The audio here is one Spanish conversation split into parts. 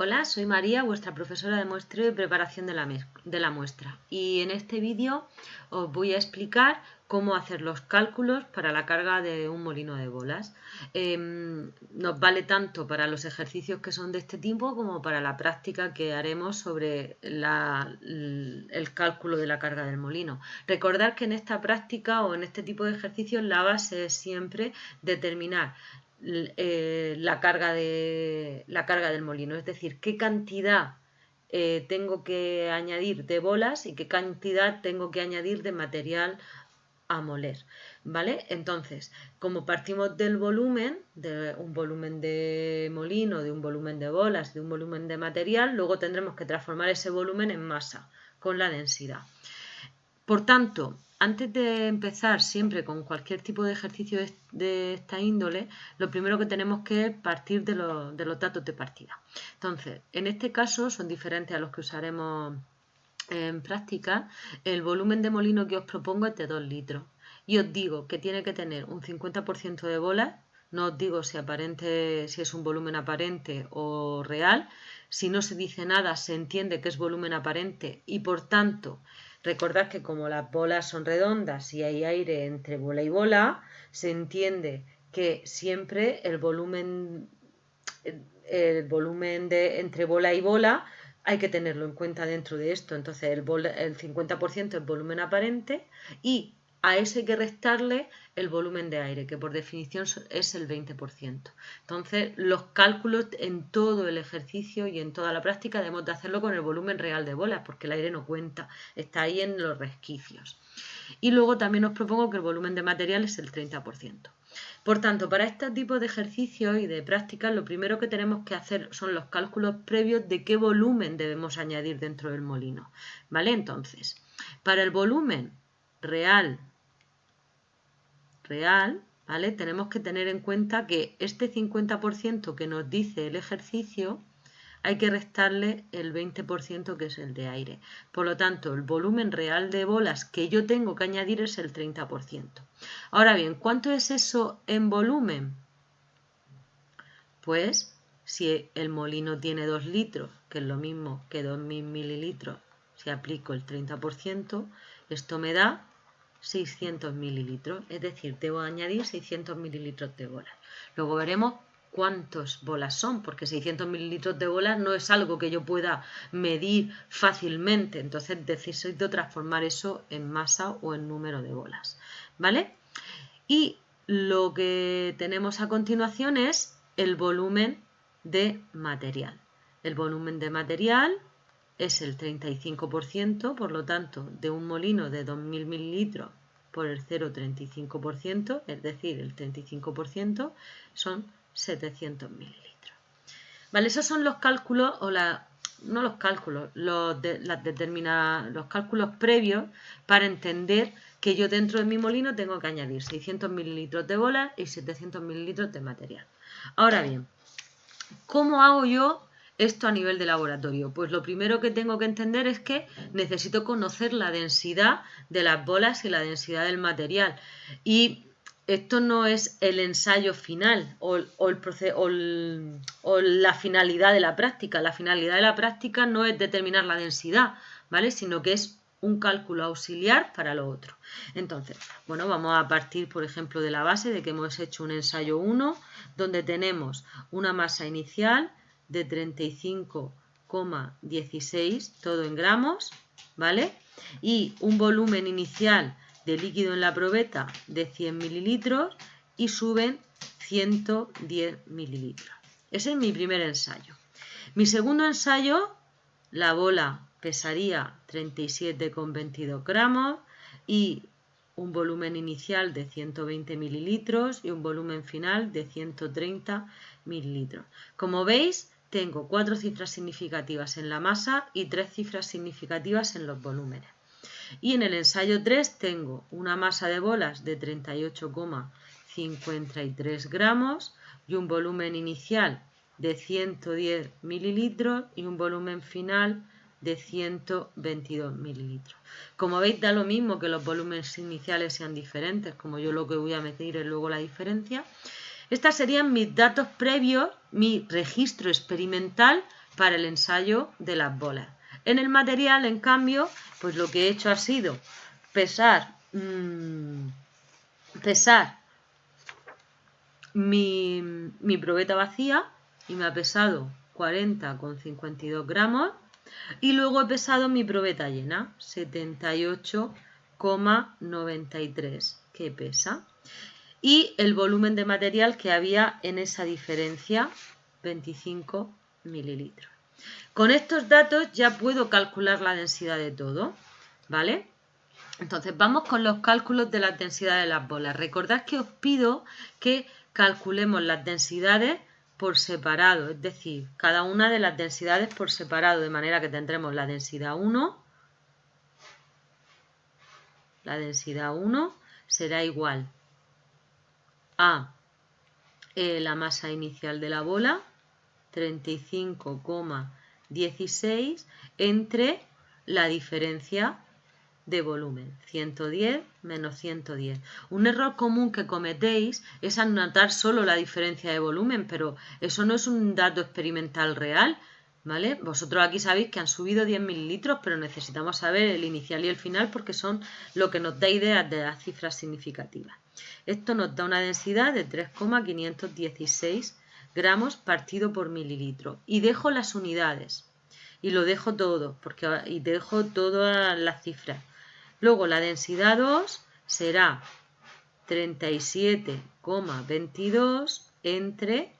Hola, soy María, vuestra profesora de muestreo y preparación de la muestra. Y en este vídeo os voy a explicar cómo hacer los cálculos para la carga de un molino de bolas. Nos vale tanto para los ejercicios que son de este tipo como para la práctica que haremos sobre el cálculo de la carga del molino. Recordad que en esta práctica o en este tipo de ejercicios la base es siempre determinar la carga del molino, es decir, qué cantidad tengo que añadir de bolas y qué cantidad tengo que añadir de material a moler, ¿vale? Entonces, como partimos del volumen, de un volumen de molino, de un volumen de bolas, de un volumen de material, luego tendremos que transformar ese volumen en masa con la densidad. Por tanto, antes de empezar siempre con cualquier tipo de ejercicio de esta índole, lo primero que tenemos que partir de los datos de partida. Entonces, en este caso son diferentes a los que usaremos en práctica. El volumen de molino que os propongo es de 2 litros y os digo que tiene que tener un 50% de bolas. No os digo si es un volumen aparente o real. Si no se dice nada, se entiende que es volumen aparente y por tanto, recordad que como las bolas son redondas y hay aire entre bola y bola, se entiende que siempre el volumen entre bola y bola hay que tenerlo en cuenta dentro de esto. Entonces el 50% es volumen aparente y a eso hay que restarle el volumen de aire, que por definición es el 20%. Entonces los cálculos en todo el ejercicio y en toda la práctica debemos de hacerlo con el volumen real de bolas, porque el aire no cuenta, está ahí en los resquicios. Y luego también os propongo que el volumen de material es el 30%. Por tanto, para este tipo de ejercicios y de prácticas, lo primero que tenemos que hacer son los cálculos previos de qué volumen debemos añadir dentro del molino, ¿vale? Entonces, para el volumen real, ¿vale? Tenemos que tener en cuenta que este 50% que nos dice el ejercicio hay que restarle el 20% que es el de aire. Por lo tanto, el volumen real de bolas que yo tengo que añadir es el 30%. Ahora bien, ¿cuánto es eso en volumen? Pues si el molino tiene 2 litros, que es lo mismo que 2000 mililitros, si aplico el 30%, esto me da 600 mililitros, es decir, debo añadir 600 mililitros de bolas. Luego veremos cuántas bolas son, porque 600 mililitros de bolas no es algo que yo pueda medir fácilmente, entonces necesito transformar eso en masa o en número de bolas, ¿vale? Y lo que tenemos a continuación es el volumen de material. El volumen de material es el 35%, por lo tanto, de un molino de 2000 mililitros por el 0,35%, es decir, el 35% son 700 mililitros. ¿Vale? Esos son los cálculos, no los cálculos, los cálculos previos para entender que yo dentro de mi molino tengo que añadir 600 mililitros de bolas y 700 mililitros de material. Ahora bien, ¿cómo hago yo esto a nivel de laboratorio? Pues lo primero que tengo que entender es que necesito conocer la densidad de las bolas y la densidad del material. Y esto no es el ensayo final o la finalidad de la práctica. La finalidad de la práctica no es determinar la densidad, ¿vale? Sino que es un cálculo auxiliar para lo otro. Entonces, bueno, vamos a partir, por ejemplo, de la base de que hemos hecho un ensayo 1, donde tenemos una masa inicial de 35,16, todo en gramos, ¿vale? Y un volumen inicial de líquido en la probeta de 100 mililitros y suben 110 mililitros. Ese es mi primer ensayo. Mi segundo ensayo, la bola pesaría 37,22 gramos y un volumen inicial de 120 mililitros y un volumen final de 130 mililitros. Como veis, tengo 4 cifras significativas en la masa y 3 cifras significativas en los volúmenes. Y en el ensayo 3 tengo una masa de bolas de 38,53 gramos y un volumen inicial de 110 mililitros y un volumen final de 122 mililitros. Como veis, da lo mismo que los volúmenes iniciales sean diferentes, como yo lo que voy a medir es luego la diferencia. Estos serían mis datos previos, mi registro experimental para el ensayo de las bolas. En el material, en cambio, pues lo que he hecho ha sido pesar mi probeta vacía y me ha pesado 40,52 gramos. Y luego he pesado mi probeta llena, 78,93 que pesa. Y el volumen de material que había en esa diferencia, 25 mililitros. Con estos datos ya puedo calcular la densidad de todo, ¿vale? Entonces vamos con los cálculos de la densidad de las bolas. Recordad que os pido que calculemos las densidades por separado, es decir, cada una de las densidades por separado, de manera que tendremos la densidad 1. La densidad 1 será igual a la masa inicial de la bola, 35,16, entre la diferencia de volumen, 110 menos 110. Un error común que cometéis es anotar solo la diferencia de volumen, pero eso no es un dato experimental real, ¿vale? Vosotros aquí sabéis que han subido 10 mililitros, pero necesitamos saber el inicial y el final porque son lo que nos da ideas de las cifras significativas. Esto nos da una densidad de 3,516 gramos partido por mililitro. Y dejo las unidades. Y lo dejo todo, y dejo todas las cifras. Luego la densidad 2 será 37,22 entre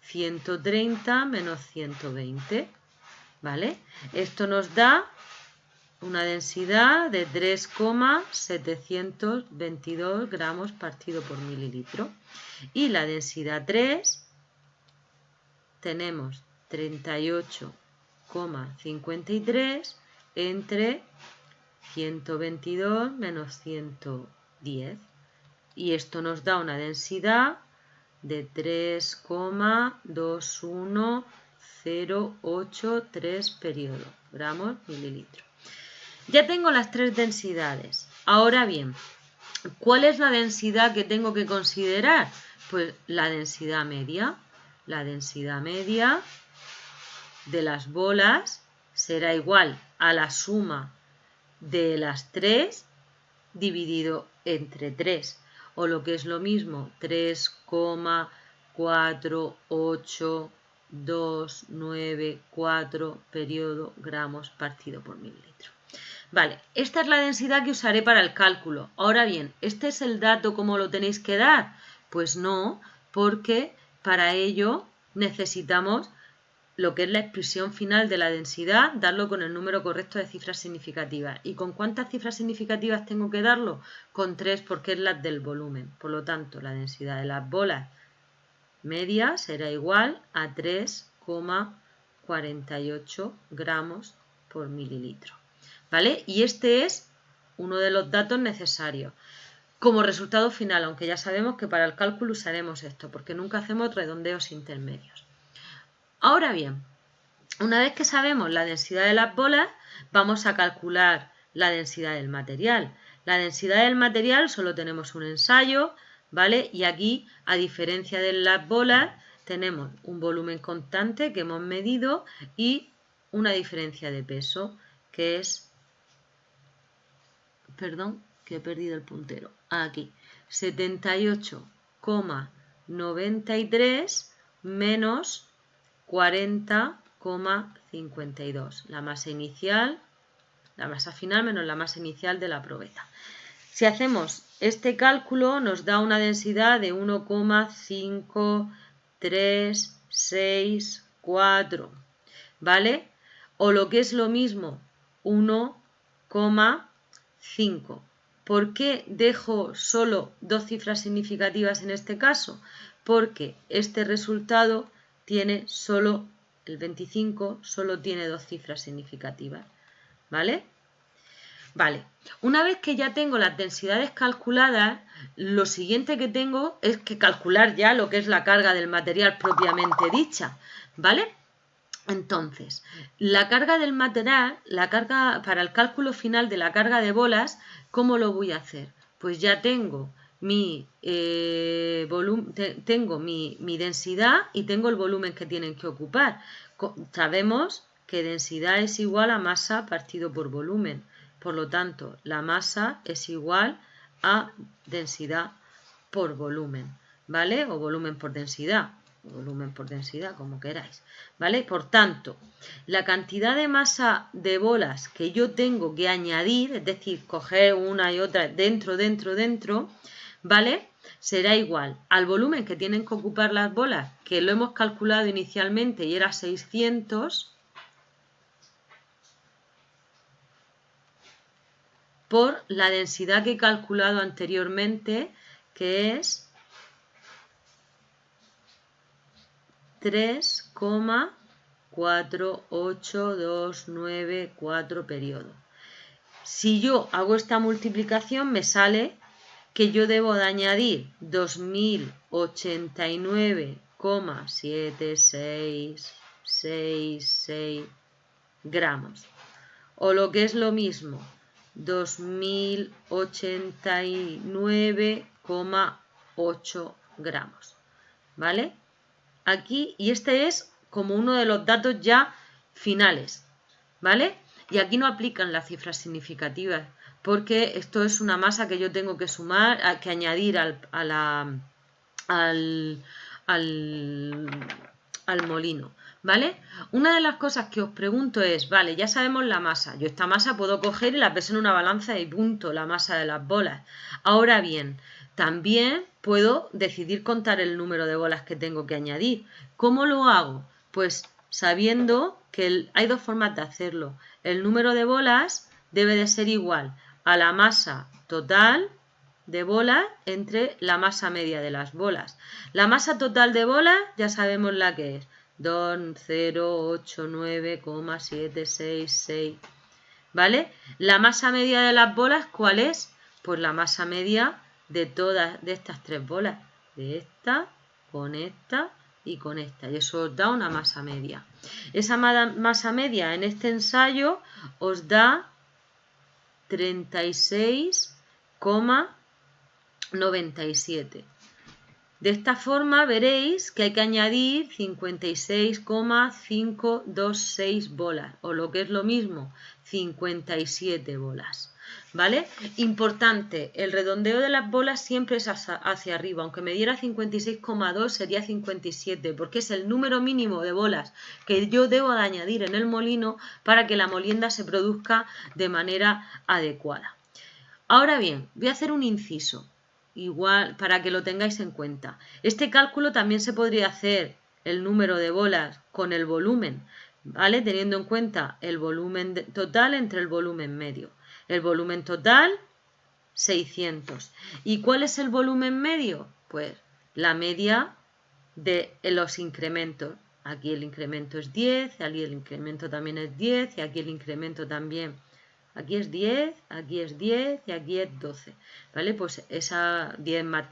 130 menos 120, ¿vale? Esto nos da una densidad de 3,722 gramos partido por mililitro. Y la densidad 3 tenemos 38,53 entre 122 menos 110. Y esto nos da una densidad de 3,21083 periodo, gramos mililitro. Ya tengo las tres densidades. Ahora bien, ¿cuál es la densidad que tengo que considerar? Pues la densidad media. La densidad media de las bolas será igual a la suma de las 3 dividido entre 3, o lo que es lo mismo, 3,48294 periodo gramos partido por mililitro. Vale, esta es la densidad que usaré para el cálculo. Ahora bien, ¿este es el dato como lo tenéis que dar? Pues no, porque para ello necesitamos lo que es la expresión final de la densidad, darlo con el número correcto de cifras significativas. ¿Y con cuántas cifras significativas tengo que darlo? Con 3, porque es la del volumen. Por lo tanto, la densidad de las bolas media será igual a 3,48 gramos por mililitro. ¿Vale? Y este es uno de los datos necesarios como resultado final, aunque ya sabemos que para el cálculo usaremos esto, porque nunca hacemos redondeos intermedios. Ahora bien, una vez que sabemos la densidad de las bolas, vamos a calcular la densidad del material. La densidad del material solo tenemos un ensayo, ¿vale? Y aquí, a diferencia de las bolas, tenemos un volumen constante que hemos medido y una diferencia de peso, que es... Perdón, que he perdido el puntero. Aquí, 78,93 menos 40,52. La masa inicial, la masa final menos la masa inicial de la probeta. Si hacemos este cálculo, nos da una densidad de 1,5364, ¿vale? O lo que es lo mismo, 1,5. ¿Por qué dejo solo dos cifras significativas en este caso? Porque este resultado tiene solo, el 25 solo tiene dos cifras significativas, ¿vale? Vale, una vez que ya tengo las densidades calculadas, lo siguiente que tengo es que calcular ya lo que es la carga del material propiamente dicha, ¿vale? Entonces, la carga del material, la carga para el cálculo final de la carga de bolas, ¿cómo lo voy a hacer? Pues ya tengo mi volumen, tengo mi densidad y tengo el volumen que tienen que ocupar. Sabemos que densidad es igual a masa partido por volumen. Por lo tanto, la masa es igual a densidad por volumen, ¿vale? O volumen por densidad, como queráis, ¿vale? Por tanto, la cantidad de masa de bolas que yo tengo que añadir, es decir, coger una y otra dentro, ¿vale? Será igual al volumen que tienen que ocupar las bolas, que lo hemos calculado inicialmente y era 600, por la densidad que he calculado anteriormente, que es 3,48294 periodos. Si yo hago esta multiplicación, me sale que yo debo de añadir 2089,7666 gramos. O lo que es lo mismo, 2089,8 gramos. ¿Vale? Aquí, y este es como uno de los datos ya finales, ¿vale? Y aquí no aplican las cifras significativas, porque esto es una masa que yo tengo que sumar, que añadir al molino, ¿vale? Una de las cosas que os pregunto es, vale, ya sabemos la masa, yo esta masa puedo coger y la peso en una balanza y punto, la masa de las bolas. Ahora bien, también puedo decidir contar el número de bolas que tengo que añadir. ¿Cómo lo hago? Pues sabiendo que hay dos formas de hacerlo. El número de bolas debe de ser igual a la masa total de bolas entre la masa media de las bolas. La masa total de bolas ya sabemos la que es, 2089,766, ¿vale? La masa media de las bolas, ¿cuál es? Pues la masa media de todas de estas tres bolas, de esta, con esta y con esta, y eso os da una masa media. Esa masa media en este ensayo os da 36,97. De esta forma veréis que hay que añadir 56,526 bolas, o lo que es lo mismo, 57 bolas. ¿Vale? Importante, el redondeo de las bolas siempre es hacia arriba, aunque me diera 56,2 sería 57, porque es el número mínimo de bolas que yo debo de añadir en el molino para que la molienda se produzca de manera adecuada. Ahora bien, voy a hacer un inciso, igual para que lo tengáis en cuenta. Este cálculo también se podría hacer el número de bolas con el volumen, ¿vale? Teniendo en cuenta el volumen total entre el volumen medio. El volumen total, 600. ¿Y cuál es el volumen medio? Pues la media de los incrementos. Aquí el incremento es 10, aquí el incremento también es 10 y aquí el incremento también. Aquí es 10, aquí es 10 y aquí es 12. ¿Vale? Pues esa 10 más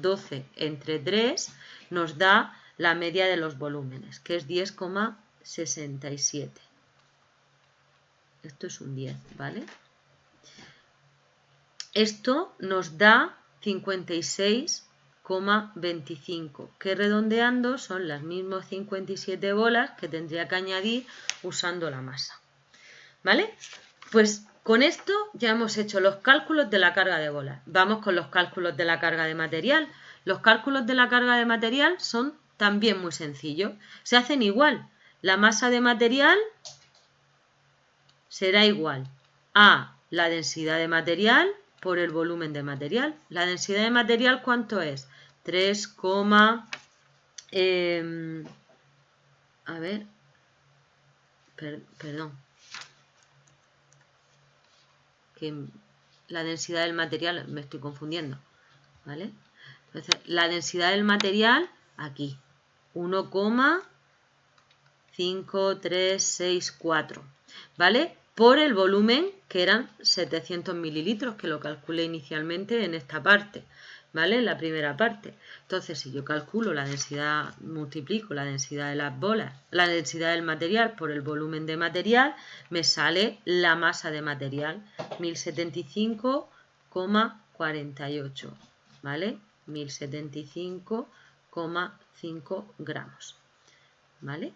12 entre 3 nos da la media de los volúmenes, que es 10,67. Esto es un 10, ¿vale? Esto nos da 56,25, que redondeando son las mismas 57 bolas que tendría que añadir usando la masa. ¿Vale? Pues con esto ya hemos hecho los cálculos de la carga de bolas. Vamos con los cálculos de la carga de material. Los cálculos de la carga de material son también muy sencillos. Se hacen igual. La masa de material será igual a la densidad de material por el volumen de material. La densidad de material, ¿cuánto es? 3, a ver, perdón, que la densidad del material me estoy confundiendo, ¿vale? Entonces, la densidad del material aquí, 1,5364, ¿vale? Por el volumen, que eran 700 mililitros, que lo calculé inicialmente en esta parte, ¿vale? En la primera parte. Entonces, si yo calculo la densidad, multiplico la densidad de las bolas, la densidad del material por el volumen de material, me sale la masa de material, 1075,48, ¿vale? 1075,5 gramos, ¿vale?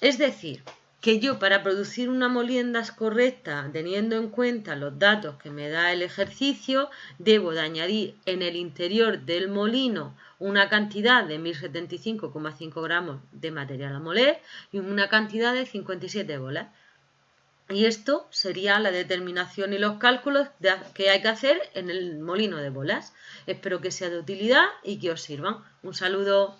Es decir, que yo para producir una molienda correcta, teniendo en cuenta los datos que me da el ejercicio, debo de añadir en el interior del molino una cantidad de 1075,5 gramos de material a moler y una cantidad de 57 bolas. Y esto sería la determinación y los cálculos que hay que hacer en el molino de bolas. Espero que sea de utilidad y que os sirvan. Un saludo.